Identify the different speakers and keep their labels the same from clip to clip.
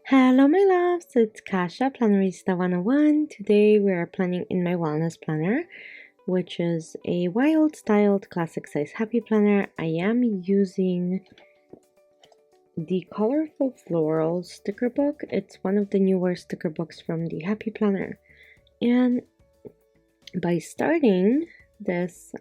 Speaker 1: Hello my loves, it's Kasha, Plannerista 101. Today we are planning in my wellness planner, which is a wild styled classic size happy planner. I am using the colorful florals sticker book. It's one of the newer sticker books from the happy planner. And by starting this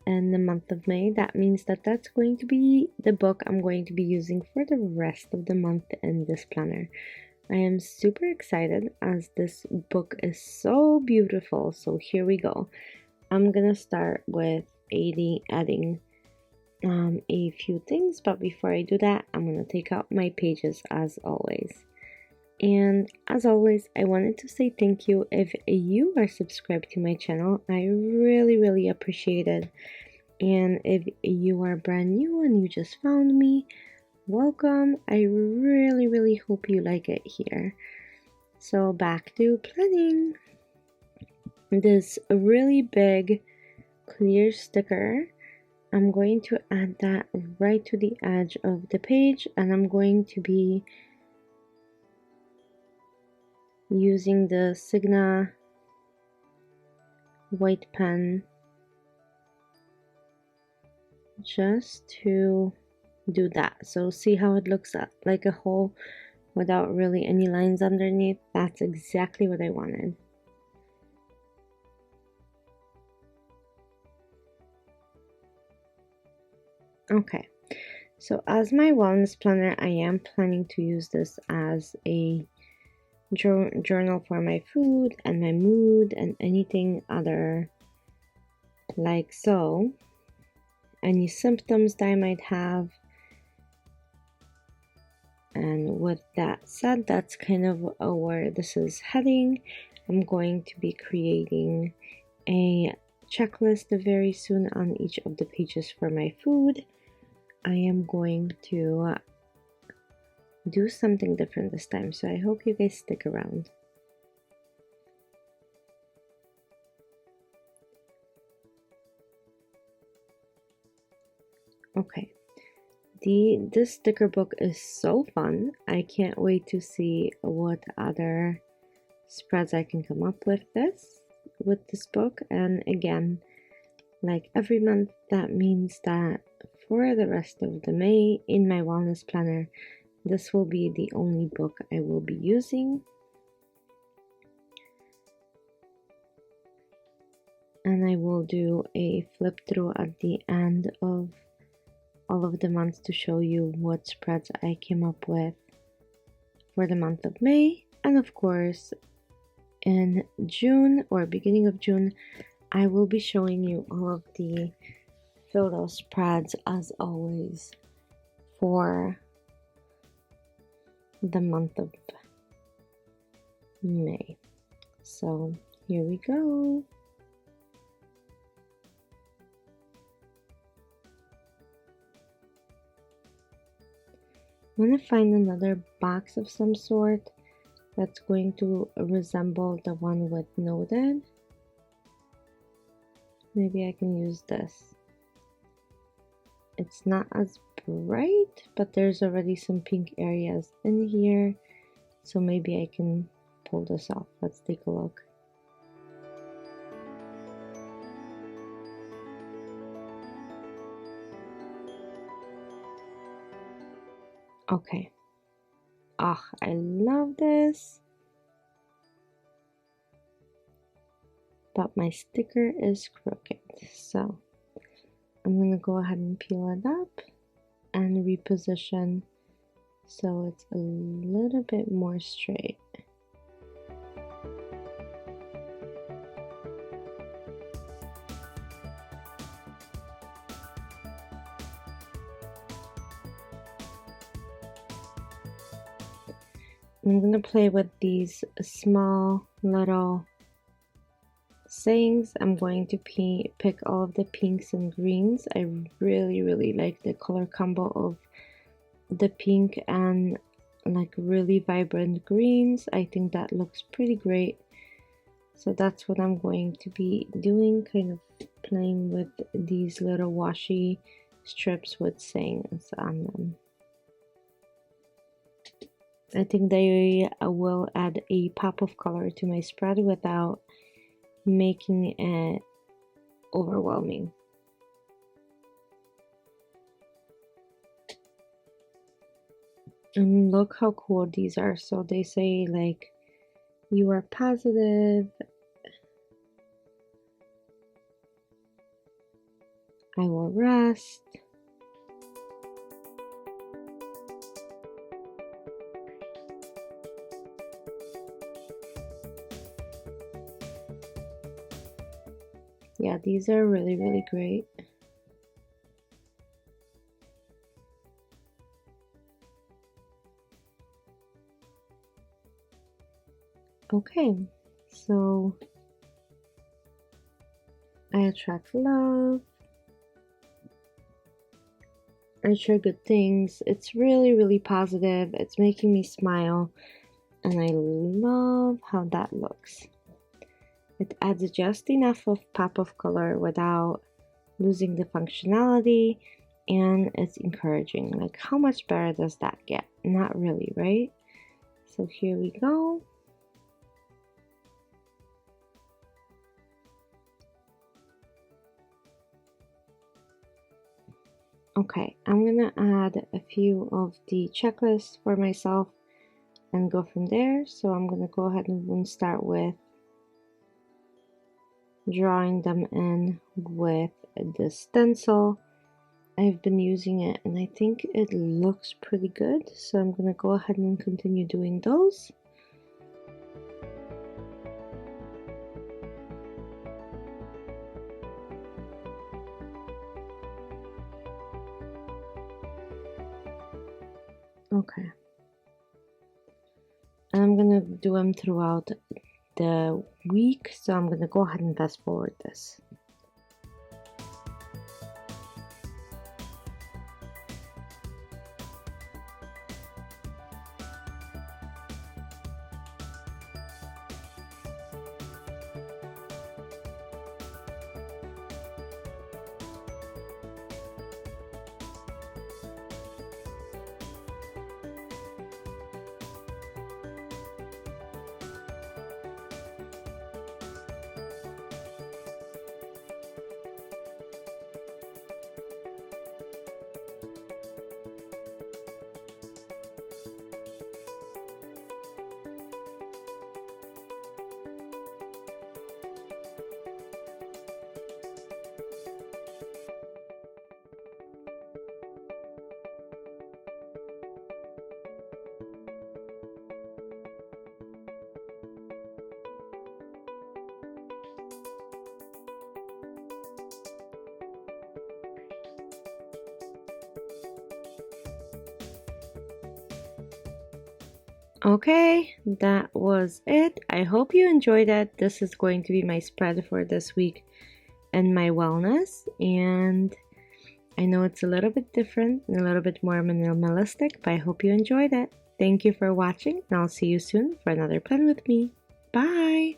Speaker 1: in the month of May, that means that that's going to be the book I'm going to be using for the rest of the month in this planner. I am super excited as this book is so beautiful. So here we go. I'm gonna start with adding a few things, but before I do that, I'm gonna take out my pages as always. And as always, I wanted to say thank you if you are subscribed to my channel. I really appreciate it. And if you are brand new and you just found me, welcome. I really hope you like it here. So back to planning. This really big clear sticker, I'm going to add that right to the edge of the page, and I'm going to be using the Signa white pen just to do that. So see how it looks like a hole without really any lines underneath? That's exactly what I wanted. Okay, so as my wellness planner, I am planning to use this as a journal for my food and my mood and anything other like so. Any symptoms that I might have. And with that said, that's kind of where this is heading. I'm going to be creating a checklist very soon on each of the pages for my food. I am going to do something different this time, so I hope you guys stick around. Okay, this sticker book is so fun. I can't wait to see what other spreads I can come up with this book. And again, like every month, that means that for the rest of the May in my wellness planner, this will be the only book I will be using. And I will do a flip through at the end of all of the months to show you what spreads I came up with for the month of May. And of course, in June or beginning of June, I will be showing you all of the photo spreads as always for the month of May. So here we go. I'm gonna find another box of some sort that's going to resemble the one with noted. Maybe I can use this. It's not as bright, but there's already some pink areas in here, so maybe I can pull this off. Let's take a look. Okay. Ah, I love this. But my sticker is crooked, so I'm gonna go ahead and peel it up and reposition so it's a little bit more straight. I'm gonna play with these small little sayings. I'm going to pick all of the pinks and greens. I really like the color combo of the pink and like really vibrant greens. I think that looks pretty great. So that's what I'm going to be doing, kind of playing with these little washi strips with sayings on them. I think they will add a pop of color to my spread without making it overwhelming. And look how cool these are. So they say like, you are positive, I will rest. Yeah, these are really, really great. Okay, so I attract love. I share good things. It's really, really positive. It's making me smile, and I love how that looks. It adds just enough of pop of color without losing the functionality, and it's encouraging. Like, how much better does that get? Not really, right? So here we go. Okay, I'm gonna add a few of the checklists for myself and go from there. So I'm gonna go ahead and start with drawing them in with the stencil. I've been using it and I think it looks pretty good, so I'm gonna go ahead and continue doing those. Okay, and I'm gonna do them throughout the week, so I'm gonna go ahead and fast forward this. Okay, that was it. I hope you enjoyed it. This is going to be my spread for this week and my wellness, and I know it's a little bit different and a little bit more minimalistic, but I hope you enjoyed it. Thank you for watching, and I'll see you soon for another plan with me. Bye!